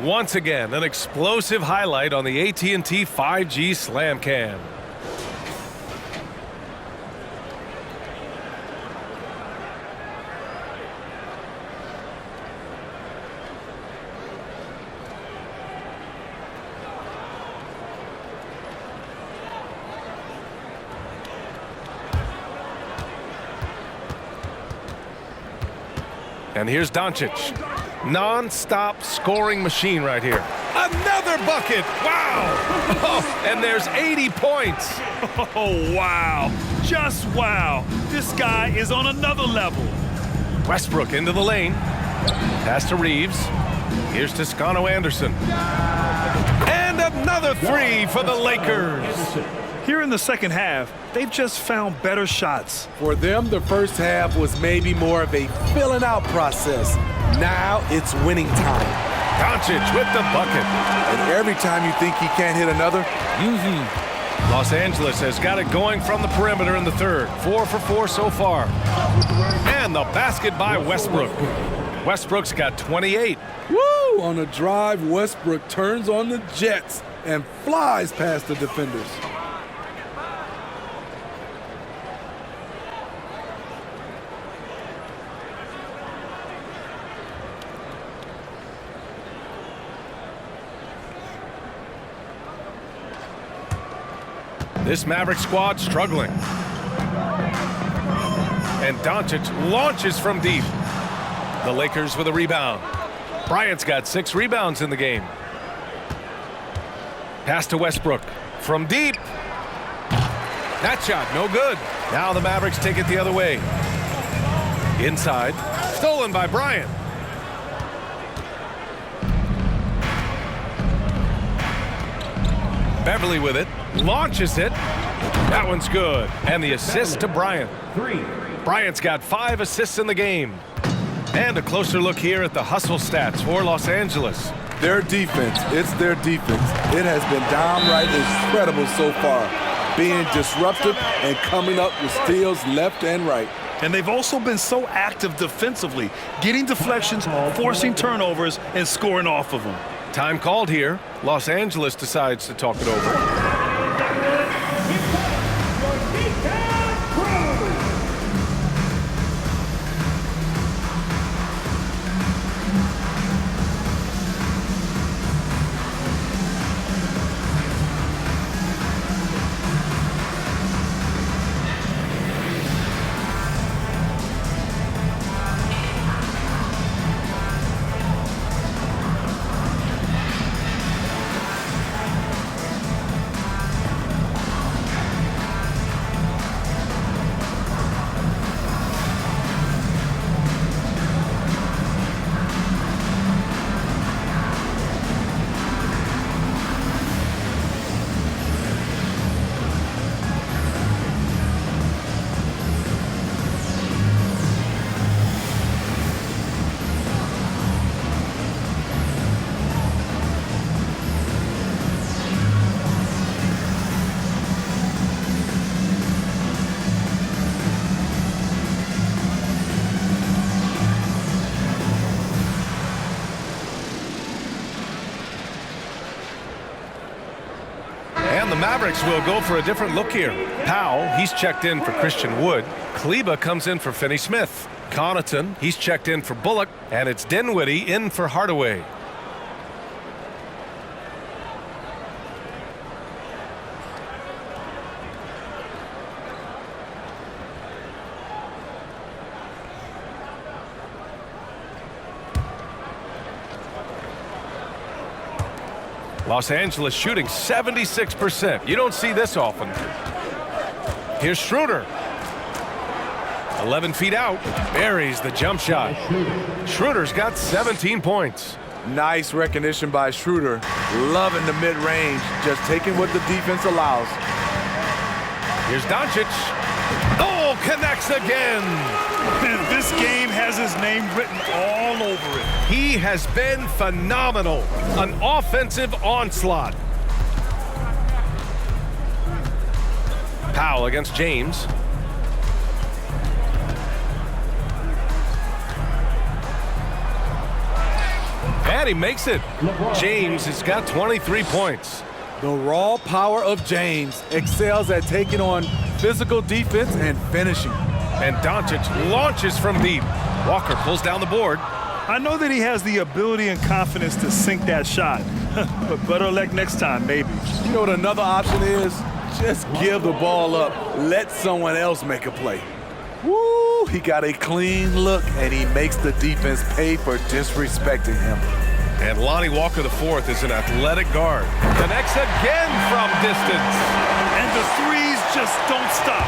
Once again, an explosive highlight on the AT&T 5G Slam Cam. And here's Doncic. Non-stop scoring machine right here. Another bucket. Wow. Oh, and there's 80 points. Oh, wow. Just wow. This guy is on another level. Westbrook into the lane. Pass to Reeves. Here's Toscano Anderson. And another three for the Lakers. Here in the second half, they've just found better shots. For them, the first half was maybe more of a filling out process. Now it's winning time. Doncic with the bucket. And every time you think he can't hit another, Los Angeles has got it going from the perimeter in the third. 4 for 4 so far. And the basket by Westbrook. Westbrook's got 28. Woo! On a drive, Westbrook turns on the Jets and flies past the defenders. This Maverick squad struggling. And Doncic launches from deep. The Lakers with a rebound. Bryant's got 6 rebounds in the game. Pass to Westbrook from deep. That shot, no good. Now the Mavericks take it the other way. Inside, stolen by Bryant. Beverly with it, launches it. That one's good. And the assist to Bryant. Bryant's got 5 assists in the game. And a closer look here at the hustle stats for Los Angeles. Their defense, it's their defense. It has been downright incredible so far, being disruptive and coming up with steals left and right. And they've also been so active defensively, getting deflections, forcing turnovers, and scoring off of them. Time called here. Los Angeles decides to talk it over. The Mavericks will go for a different look here. Powell, he's checked in for Christian Wood. Kleba comes in for Finney Smith. Connaughton, he's checked in for Bullock. And it's Dinwiddie in for Hardaway. Los Angeles shooting 76%. You don't see this often. Here's Schroeder. 11 feet out. Buries the jump shot. Schroeder's got 17 points. Nice recognition by Schroeder. Loving the mid-range, just taking what the defense allows. Here's Doncic. Oh, connects again. This game has his name written all over it. He has been phenomenal. An offensive onslaught. Powell against James. And he makes it. James has got 23 points. The raw power of James excels at taking on physical defense and finishing. And Doncic launches from deep. Walker pulls down the board. I know that he has the ability and confidence to sink that shot, but better luck next time, maybe. You know what another option is? Just give the ball up. Let someone else make a play. Woo! He got a clean look, and he makes the defense pay for disrespecting him. And Lonnie Walker IV is an athletic guard. Connects again from distance. And the threes just don't stop.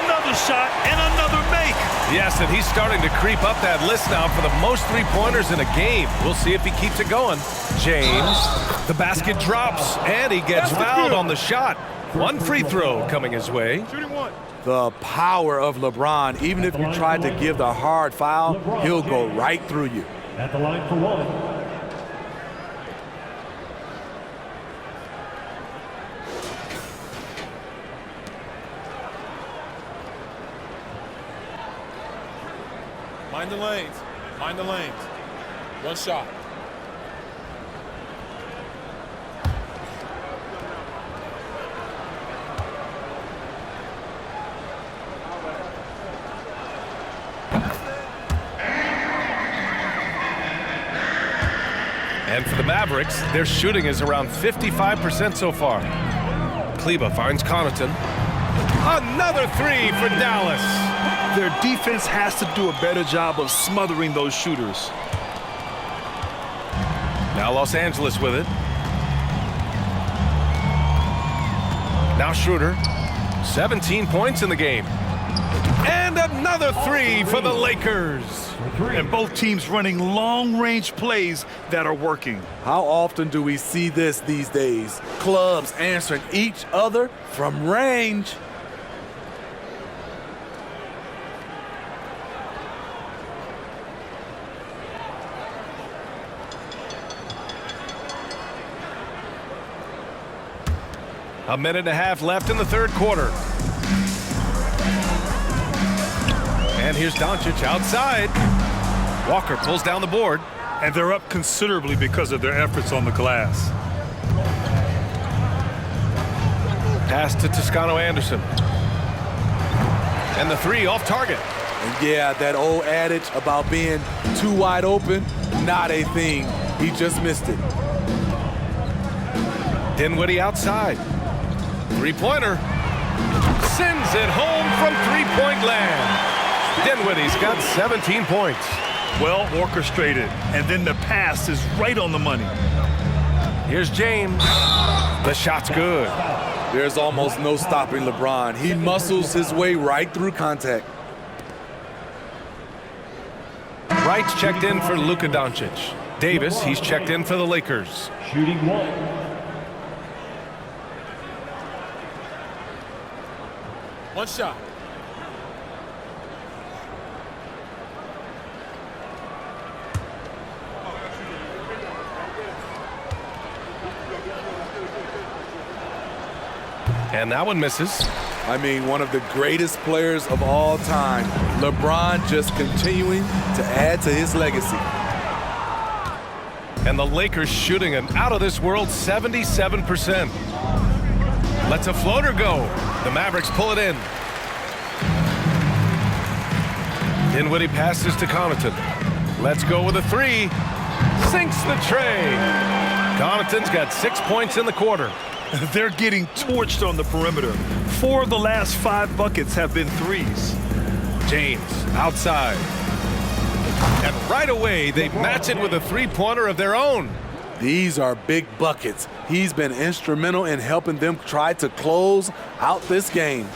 Another shot and another make. Yes, and he's starting to creep up that list now for the most three-pointers in a game. We'll see if he keeps it going. James, the basket drops, and he gets fouled on the shot. One free throw coming his way. The power of LeBron, even if you tried to give the hard foul, he'll go right through you. At the line for one. Mind the lanes. Mind the lanes. One shot. And for the Mavericks, their shooting is around 55% so far. Kleba finds Connaughton. Another three for Dallas. Their defense has to do a better job of smothering those shooters. Now Los Angeles with it. Now Schroeder. 17 points in the game. And another three for the Lakers. And both teams running long-range plays that are working. How often do we see this these days? Clubs answering each other from range. A minute and a half left in the third quarter. And here's Doncic outside. Walker pulls down the board. And they're up considerably because of their efforts on the glass. Pass to Toscano Anderson. And the three off target. And yeah, that old adage about being too wide open, not a thing. He just missed it. Dinwiddie outside. Three-pointer. Sends it home from three-point land. Dinwiddie's got 17 points. Well orchestrated, and then the pass is right on the money. Here's James. The shot's good. There's almost no stopping LeBron. He muscles his way right through contact. Wright's checked in for Luka Doncic. Davis, he's checked in for the Lakers. Shooting one. One shot. And that one misses. I mean, one of the greatest players of all time. LeBron just continuing to add to his legacy. And the Lakers shooting an out-of-this-world 77%. Lets a floater go. The Mavericks pull it in. Dinwiddie passes to Connaughton. Let's go with a three. Sinks the tray. Connaughton's got 6 points in the quarter. They're getting torched on the perimeter. 4 of the last 5 buckets have been threes. James outside. And right away, they match it with a three-pointer of their own. These are big buckets. He's been instrumental in helping them try to close out this game.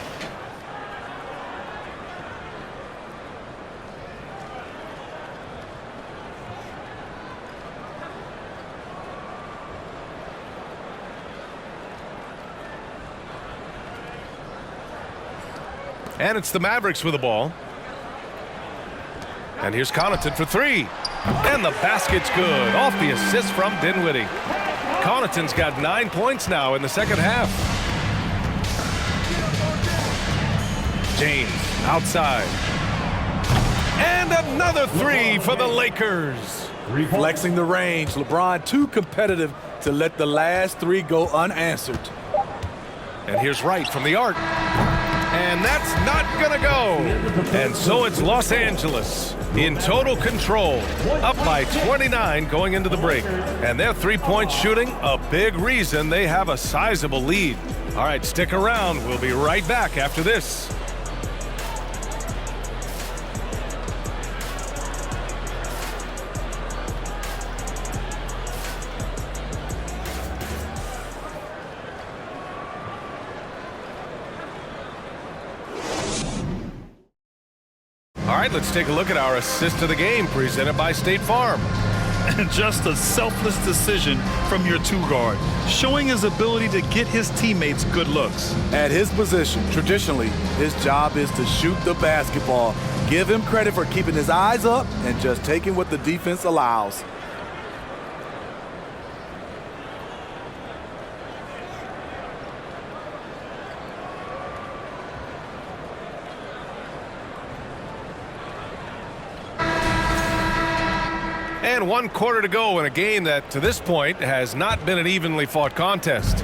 And it's the Mavericks with the ball. And here's Connaughton for three. And the basket's good off the assist from Dinwiddie. Connaughton's got 9 points now in the second half. James outside. And another three for the Lakers. 3 points. Flexing the range. LeBron too competitive to let the last three go unanswered. And here's Wright from the arc. And that's not gonna go. And so it's Los Angeles in total control, up by 29 going into the break. And their three-point shooting, a big reason they have a sizable lead. All right, stick around. We'll be right back after this. All right, let's take a look at our assist of the game presented by State Farm. And just a selfless decision from your two-guard, showing his ability to get his teammates good looks. At his position, traditionally, his job is to shoot the basketball. Give him credit for keeping his eyes up and just taking what the defense allows. And 1 quarter to go in a game that, to this point, has not been an evenly fought contest.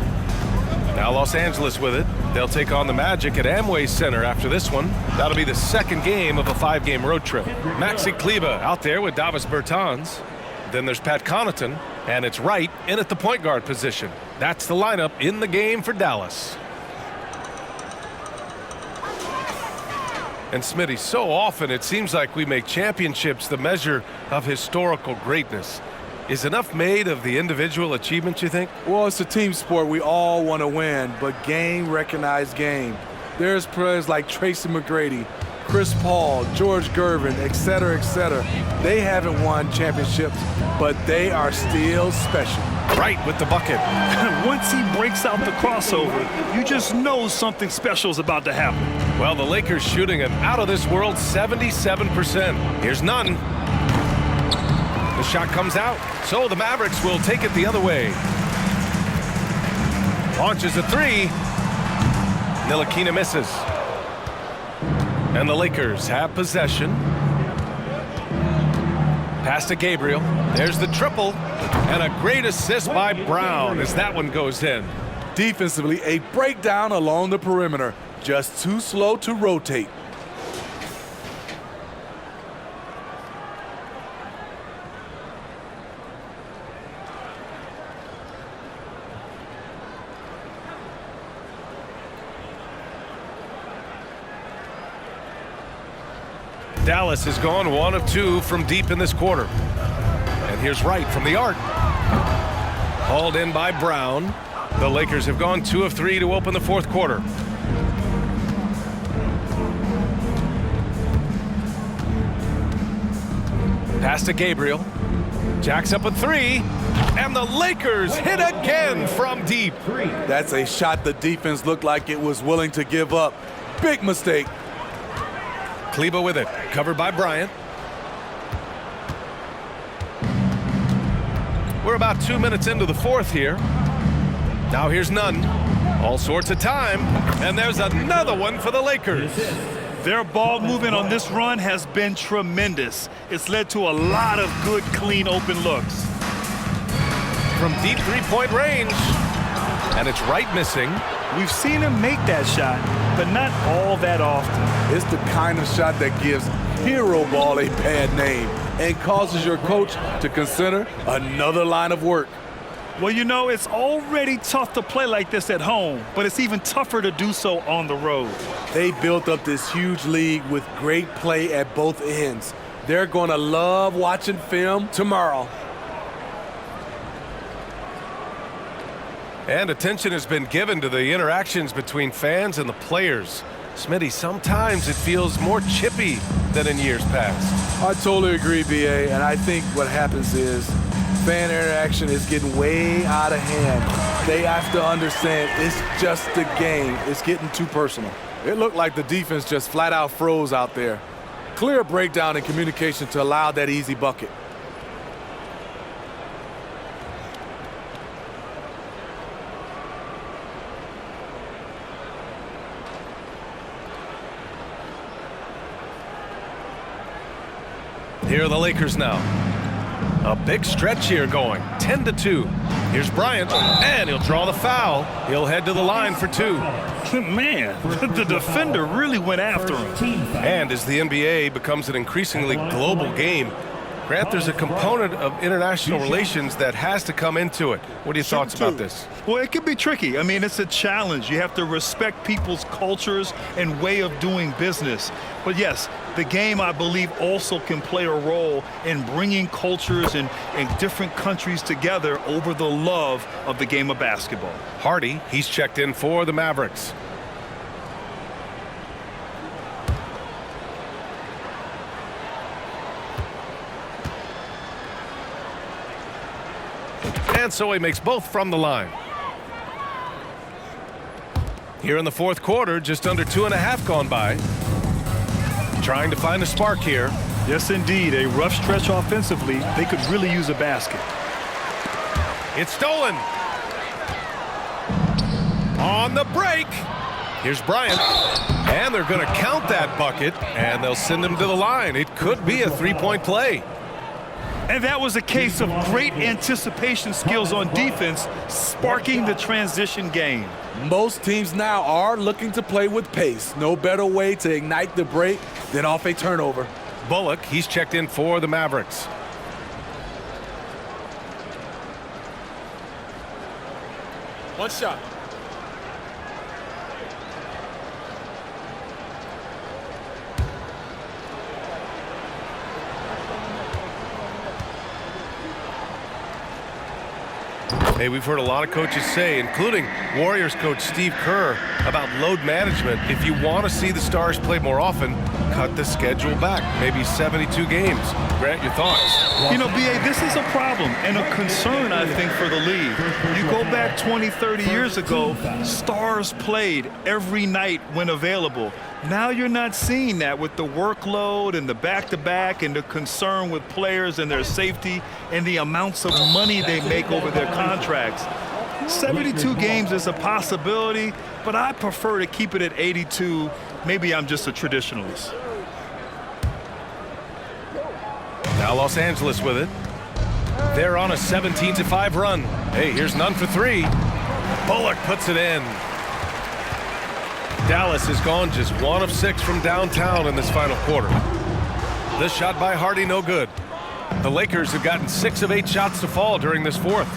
Now Los Angeles with it. They'll take on the Magic at Amway Center after this one. That'll be the second game of a 5-game road trip. Maxi Kleber out there with Davis Bertans. Then there's Pat Connaughton, and it's Wright in at the point guard position. That's the lineup in the game for Dallas. And Smitty, so often it seems like we make championships the measure of historical greatness. Is enough made of the individual achievements, you think? Well, it's a team sport. We all want to win, but game recognized game. There's players like Tracy McGrady, Chris Paul, George Gervin, et cetera, et cetera. They haven't won championships, but they are still special. Right with the bucket. Once he breaks out the crossover, you just know something special is about to happen. Well, the Lakers shooting an out-of-this-world 77%. Here's none. The shot comes out, so the Mavericks will take it the other way. Launches a three. Ntilikina misses. And the Lakers have possession. Pass to Gabriel. There's the triple. And a great assist by Brown as that one goes in. Defensively, a breakdown along the perimeter. Just too slow to rotate. Dallas has gone 1 of 2 from deep in this quarter. And here's Wright from the arc. Hauled in by Brown. The Lakers have gone 2 of 3 to open the fourth quarter. Pass to Gabriel. Jacks up a three. And the Lakers hit again from deep. That's a shot the defense looked like it was willing to give up. Big mistake. Kleber with it, covered by Bryant. We're about 2 minutes into the fourth here. Now here's Nunn. All sorts of time, and there's another one for the Lakers. Their ball movement on this run has been tremendous. It's led to a lot of good, clean, open looks. From deep three-point range, and it's Wright missing. We've seen him make that shot, but not all that often. It's the kind of shot that gives hero ball a bad name and causes your coach to consider another line of work. Well, you know, it's already tough to play like this at home, but it's even tougher to do so on the road. They built up this huge lead with great play at both ends. They're going to love watching film tomorrow. And attention has been given to the interactions between fans and the players. Smitty, sometimes it feels more chippy than in years past. I totally agree, BA, and I think what happens is fan interaction is getting way out of hand. They have to understand it's just a game. It's getting too personal. It looked like the defense just flat out froze out there. Clear breakdown in communication to allow that easy bucket. Here are the Lakers now. A big stretch here going, 10-2. Here's Bryant, and he'll draw the foul. He'll head to the line for 2. Man, the defender really went after him. And as the NBA becomes an increasingly global game, Grant, there's a component of international relations that has to come into it. What are your thoughts about this? Well, it can be tricky. I mean, it's a challenge. You have to respect people's cultures and way of doing business. But yes, the game, I believe, also can play a role in bringing cultures and different countries together over the love of the game of basketball. Hardy, he's checked in for the Mavericks. And so he makes both from the line. Here in the fourth quarter, just under 2.5 gone by. Trying to find a spark here. Yes, indeed. A rough stretch offensively. They could really use a basket. It's stolen. On the break. Here's Bryant. And they're going to count that bucket, and they'll send him to the line. It could be a three-point play. And that was a case of great anticipation skills on defense, sparking the transition game. Most teams now are looking to play with pace. No better way to ignite the break than off a turnover. Bullock, he's checked in for the Mavericks. One shot. Hey, we've heard a lot of coaches say, including Warriors coach Steve Kerr, about load management. If you want to see the Stars play more often, cut the schedule back, maybe 72 games. Grant, your thoughts? You know, B.A., this is a problem and a concern, I think, for the league. You go back 20, 30 years ago, Stars played every night when available. Now you're not seeing that with the workload and the back-to-back and the concern with players and their safety and the amounts of money they make over their contracts. 72 games is a possibility, but I prefer to keep it at 82. Maybe I'm just a traditionalist. Now Los Angeles with it. They're on a 17-5 run. Hey, here's none for 3. Bullock puts it in. Dallas has gone just 1 of 6 from downtown in this final quarter. This shot by Hardy, no good. The Lakers have gotten 6 of 8 shots to fall during this fourth.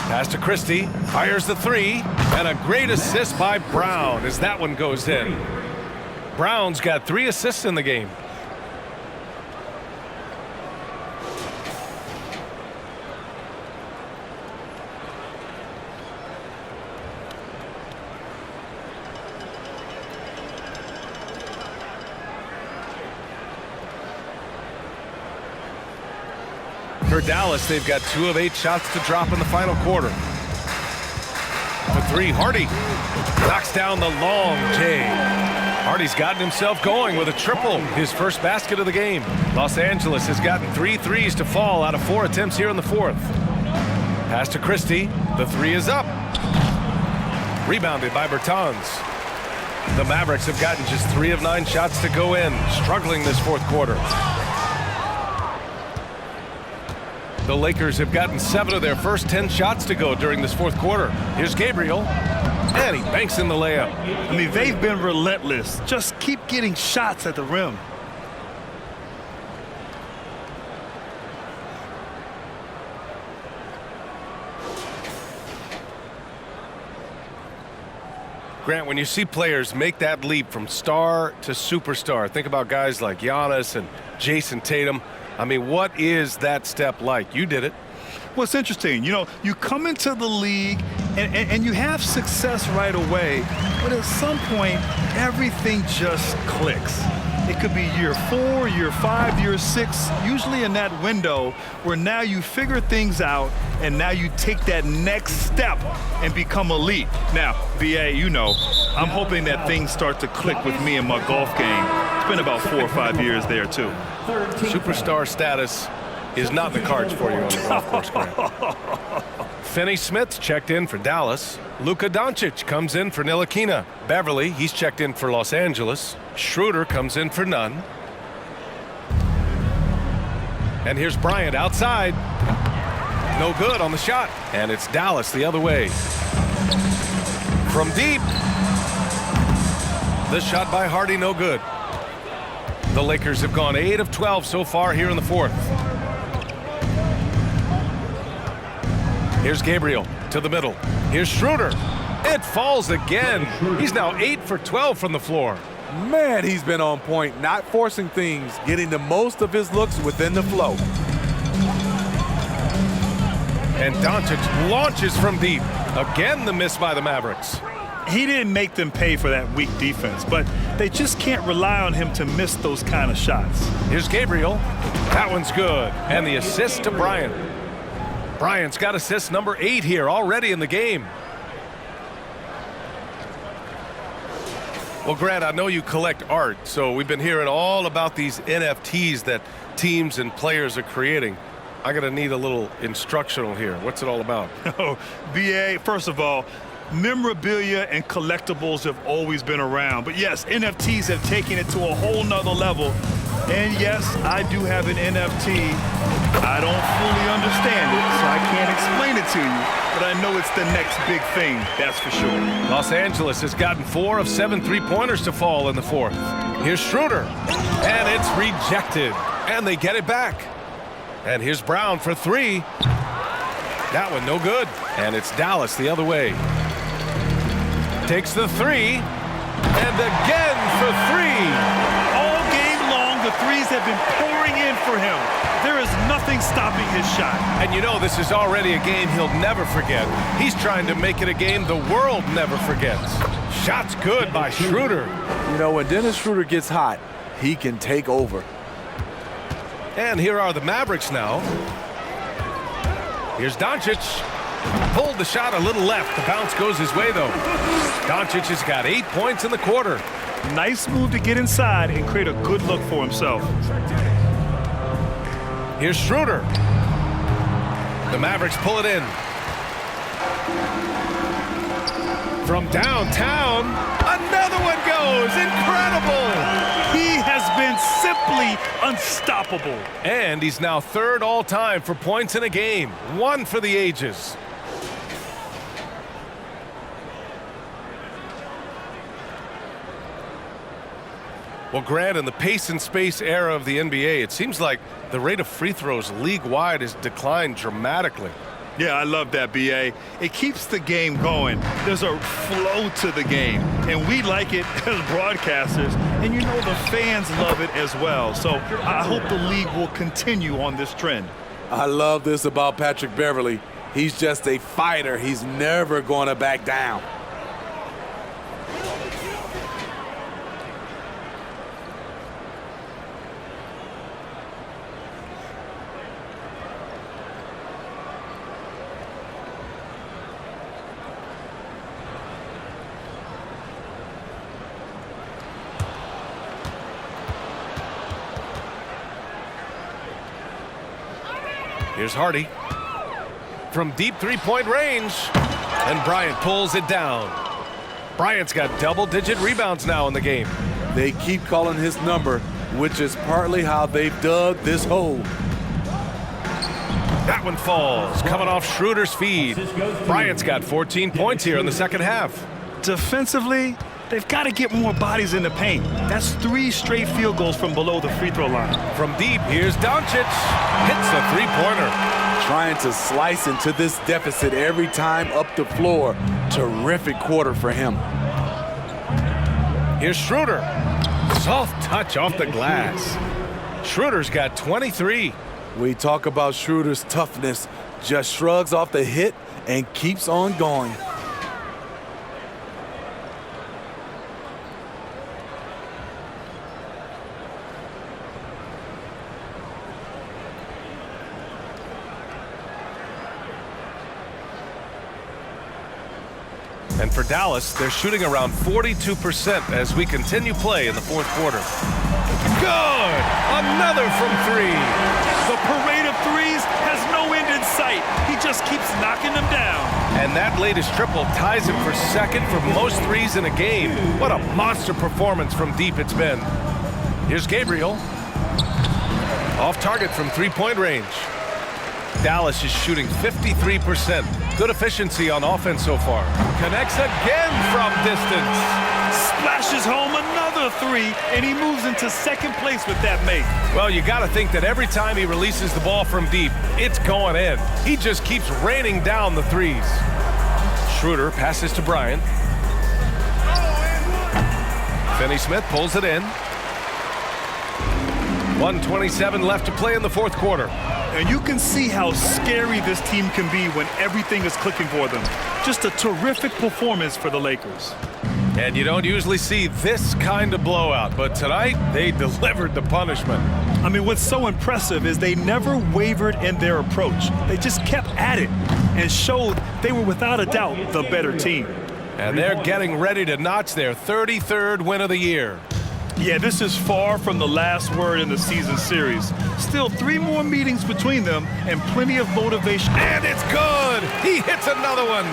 Pass to Christie, fires the 3, and a great assist by Brown as that one goes in. Brown's got 3 assists in the game. For Dallas, they've got 2 of 8 shots to drop in the final quarter. For 3, Hardy knocks down the long J. Hardy's gotten himself going with a triple, his first basket of the game. Los Angeles has gotten 3 threes to fall out of 4 attempts here in the fourth. Pass to Christie. The 3 is up. Rebounded by Bertans. The Mavericks have gotten just 3 of 9 shots to go in, struggling this fourth quarter. The Lakers have gotten 7 of their first 10 shots to go during this fourth quarter. Here's Gabriel, and he banks in the layup. I mean, they've been relentless. Just keep getting shots at the rim. Grant, when you see players make that leap from star to superstar, think about guys like Giannis and Jason Tatum. I mean, what is that step like? You did it. Well, it's interesting. You know, you come into the league and you have success right away, but at some point, everything just clicks. It could be year 4, year 5, year 6, usually in that window where now you figure things out and now you take that next step and become elite. Now, BA, you know, I'm hoping that things start to click with me in my golf game. It's been about 4 or 5 years there, too. Superstar status is not in the cards for you on the golf course, Grant. Finney Smith's checked in for Dallas. Luka Doncic comes in for Ntilikina. Beverly, he's checked in for Los Angeles. Schroeder comes in for none. And here's Bryant outside. No good on the shot. And it's Dallas the other way. From deep. The shot by Hardy, no good. The Lakers have gone 8 of 12 so far here in the fourth. Here's Gabriel to the middle. Here's Schroeder. It falls again. He's now 8 for 12 from the floor. Man, he's been on point, not forcing things, getting the most of his looks within the flow. And Doncic launches from deep. Again, the miss by the Mavericks. He didn't make them pay for that weak defense, but they just can't rely on him to miss those kind of shots. Here's Gabriel. That one's good. And the assist to Bryant. Bryant's got assist number 8 here already in the game. Well, Grant, I know you collect art, so we've been hearing all about these NFTs that teams and players are creating. I'm going to need a little instructional here. What's it all about? Oh, BA, first of all, memorabilia and collectibles have always been around. But yes, NFTs have taken it to a whole nother level. And yes, I do have an NFT. I don't fully understand it, so I can't explain it to you. But I know it's the next big thing, that's for sure. Los Angeles has gotten 4 of 7 3-pointers to fall in the fourth. Here's Schroeder. And it's rejected. And they get it back. And here's Brown for 3. That one no good. And it's Dallas the other way. Takes the 3. And again for 3. All game long, the threes have been pouring in for him. There is nothing stopping his shot. And you know this is already a game he'll never forget. He's trying to make it a game the world never forgets. Shots good by Schroeder. You know, when Dennis Schroeder gets hot, he can take over. And here are the Mavericks now. Here's Doncic. Pulled the shot a little left. The bounce goes his way, though. Doncic has got 8 points in the quarter. Nice move to get inside and create a good look for himself. Here's Schroeder. The Mavericks pull it in. From downtown, another one goes. Incredible. He has been simply unstoppable. And he's now 3rd all-time for points in a game. 1 for the ages. Well, Grant, in the pace and space era of the NBA, it seems like the rate of free throws league-wide has declined dramatically. Yeah, I love that, BA. It keeps the game going. There's a flow to the game, and we like it as broadcasters, and you know the fans love it as well. So I hope the league will continue on this trend. I love this about Patrick Beverley. He's just a fighter. He's never going to back down. Here's Hardy. From deep 3-point range. And Bryant pulls it down. Bryant's got double-digit rebounds now in the game. They keep calling his number, which is partly how they've dug this hole. That one falls, coming off Schroeder's feed. Bryant's got 14 points here in the second half. Defensively, they've got to get more bodies in the paint. That's 3 straight field goals from below the free throw line. From deep, here's Doncic. Hits a 3-pointer. Trying to slice into this deficit every time up the floor. Terrific quarter for him. Here's Schroeder. Soft touch off the glass. Schroeder's got 23. We talk about Schroeder's toughness. Just shrugs off the hit and keeps on going. And for Dallas, they're shooting around 42% as we continue play in the fourth quarter. Good! Another from 3. The parade of threes has no end in sight. He just keeps knocking them down. And that latest triple ties him for 2nd for most threes in a game. What a monster performance from deep it's been. Here's Gabriel. Off target from three-point range. Dallas is shooting 53%. Good efficiency on offense so far. Connects again from distance. Splashes home another three, and he moves into second place with that make. Well, you got to think that every time he releases the ball from deep, it's going in. He just keeps raining down the threes. Schroeder passes to Bryant. Finney-Smith pulls it in. 1:27 left to play in the fourth quarter. And you can see how scary this team can be when everything is clicking for them. Just a terrific performance for the Lakers. And you don't usually see this kind of blowout, but tonight they delivered the punishment. I mean, what's so impressive is they never wavered in their approach. They just kept at it and showed they were without a doubt the better team. And they're getting ready to notch their 33rd win of the year. Yeah, this is far from the last word in the season series. Still 3 more meetings between them and plenty of motivation. And it's good! He hits another one!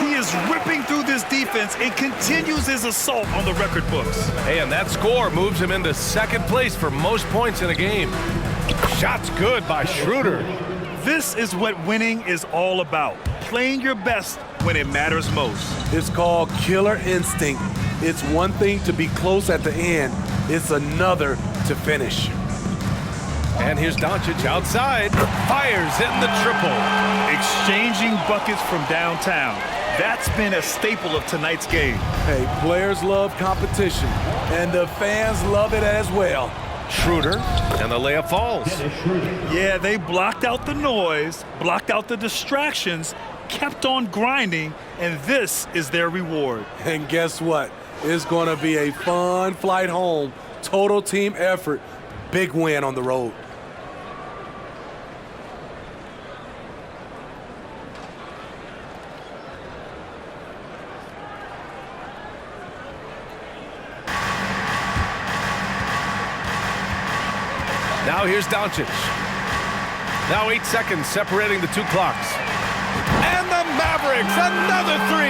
He is ripping through this defense and continues his assault on the record books. Hey, and that score moves him into second place for most points in a game. Shot's good by Schroeder. This is what winning is all about. Playing your best when it matters most. It's called killer instinct. It's one thing to be close at the end. It's another to finish. And here's Doncic outside. Fires in the triple. Exchanging buckets from downtown. That's been a staple of tonight's game. Hey, players love competition, and the fans love it as well. Schroeder, and the layup falls. Yeah, they blocked out the noise, blocked out the distractions, kept on grinding, and this is their reward. And guess what? It's going to be a fun flight home. Total team effort. Big win on the road. Now here's Doncic. Now 8 seconds separating the two clocks. And the Mavericks, another three!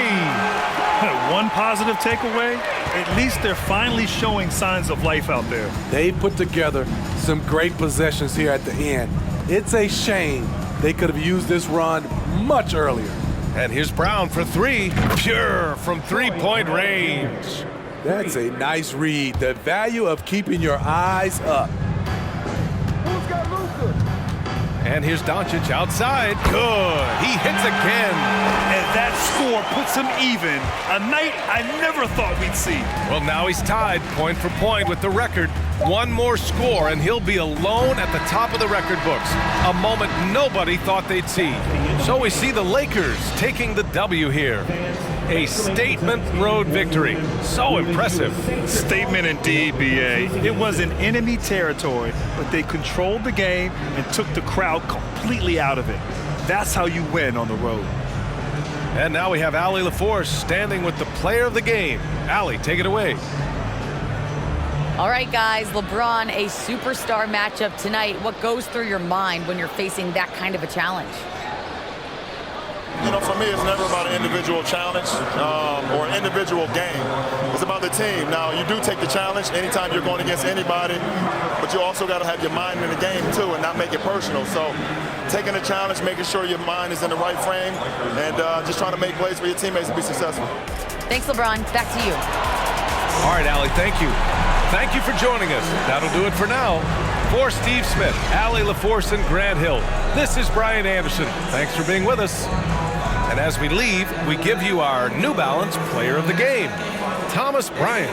One positive takeaway, at least they're finally showing signs of life out there. They put together some great possessions here at the end. It's a shame they could have used this run much earlier. And here's Brown for three. Pure from three-point range. That's a nice read. The value of keeping your eyes up. And here's Doncic outside. Good. He hits again. And that score puts him even. A night I never thought we'd see. Well, now he's tied point for point with the record. One more score, and he'll be alone at the top of the record books. A moment nobody thought they'd see. So we see the Lakers taking the W here. A statement road victory. So impressive. Statement indeed, B.A. It was in enemy territory, but they controlled the game and took the crowd completely out of it. That's how you win on the road. And now we have Allie LaForce standing with the player of the game. Allie, take it away. All right, guys, LeBron, a superstar matchup tonight. What goes through your mind when you're facing that kind of a challenge? You know, for me, it's never about an individual challenge or an individual game. It's about the team. Now, you do take the challenge anytime you're going against anybody, but you also got to have your mind in the game, too, and not make it personal. So taking the challenge, making sure your mind is in the right frame, and just trying to make plays for your teammates to be successful. Thanks, LeBron. Back to you. All right, Allie, thank you. Thank you for joining us. That'll do it for now. For Steve Smith, Allie LaForce, and Grant Hill, this is Brian Anderson. Thanks for being with us. And as we leave, we give you our New Balance Player of the Game, Thomas Bryant.